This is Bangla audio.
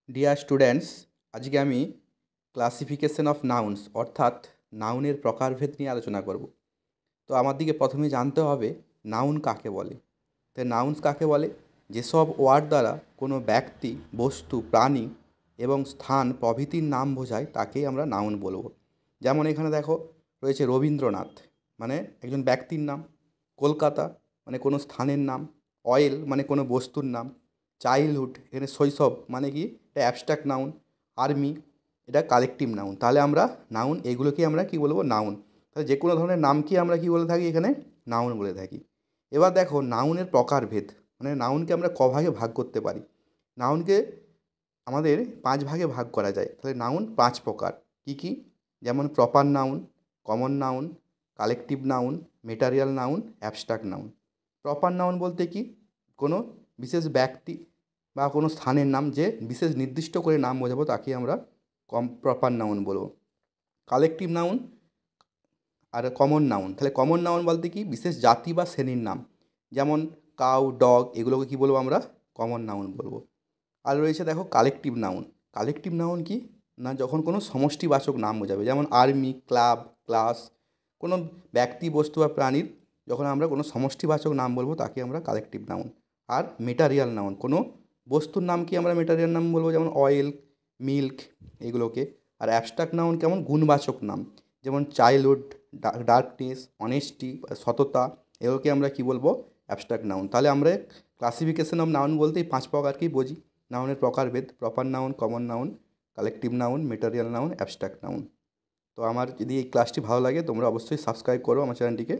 ডিয়ার স্টুডেন্টস, আজকে আমি ক্লাসিফিকেশন অফ নাউন্স অর্থাৎ নাউনের প্রকারভেদ নিয়ে আলোচনা করব। তো আমার দিকে প্রথমে জানতে হবে নাউন কাকে বলে। তো নাউন্স কাকে বলে? যেসব ওয়ার্ড দ্বারা কোনো ব্যক্তি, বস্তু, প্রাণী এবং স্থান প্রভৃতির নাম বোঝায় তাকেই আমরা নাউন বলবো। যেমন এখানে দেখো রয়েছে রবীন্দ্রনাথ, মানে একজন ব্যক্তির নাম। কলকাতা মানে কোনো স্থানের নাম। অয়েল মানে কোনো বস্তুর নাম। চাইল্ডহুড এখানে শৈশব মানে কি, এটা অ্যাবস্ট্রাক্ট নাউন। আর্মি এটা কালেকটিভ নাউন। তাহলে আমরা নাউন এগুলোকে আমরা কি বলবো? নাউন। তাহলে যে কোনো ধরনের নামকে আমরা কি বলে থাকি? এখানে নাউন বলে থাকি। এবার দেখো নাউনের প্রকারভেদ, মানে নাউনকে আমরা কভাগে ভাগ করতে পারি। নাউনকে আমাদের 5 ভাগে ভাগ করা যায়। তাহলে নাউন 5 প্রকার। কি কি? যেমন proper noun, common noun, collective noun, material noun, abstract noun. Proper noun বলতে কি? কোনো বিশেষ ব্যক্তি বা কোনো স্থানের নাম, যে বিশেষ নির্দিষ্ট করে নাম বোঝাবো তাকে আমরা প্রপার নাউন বলবো। কালেকটিভ নাউন আর কমন নাউন। তাহলে কমন নাউন বলতে কি? বিশেষ জাতি বা শ্রেণীর নাম। যেমন কাউ, ডগ, এগুলোকে কী বলবো আমরা? কমন নাউন বলবো। আর রয়েছে দেখো কালেকটিভ নাউন। কালেকটিভ নাউন কি না, যখন কোনো সমষ্টিবাচক নাম বোঝাবে, যেমন আর্মি, ক্লাব, ক্লাস। কোনো ব্যক্তি, বস্তু বা প্রাণীর যখন আমরা কোনো সমষ্টিবাচক নাম বলবো তাকে আমরা কালেকটিভ নাউন। আর মেটারিয়াল নাউন, কোনো বস্তুর নাম কি আমরা মেটারিয়াল নাম বলবো, যেমন অয়েল, মিল্ক, এগুলোকে। আর অ্যাবস্ট্রাক্ট নাউন কেমন? গুণবাচক নাম, যেমন চাইল্ডহুড, ডার্কনেস, অনেস্টি, সততা, এগুলোকে আমরা কি বলবো? Abstract noun. তাহলে আমরা ক্লাসিফিকেশন অফ নাউন বলতে এই 5 প্রকারকেই বুঝি। নাউনের প্রকারভেদ: proper noun, common noun, collective noun, material noun, abstract noun. তো আমার যদি এই ক্লাসটি ভালো লাগে তোমরা অবশ্যই সাবস্ক্রাইব করো আমার চ্যানেলটিকে।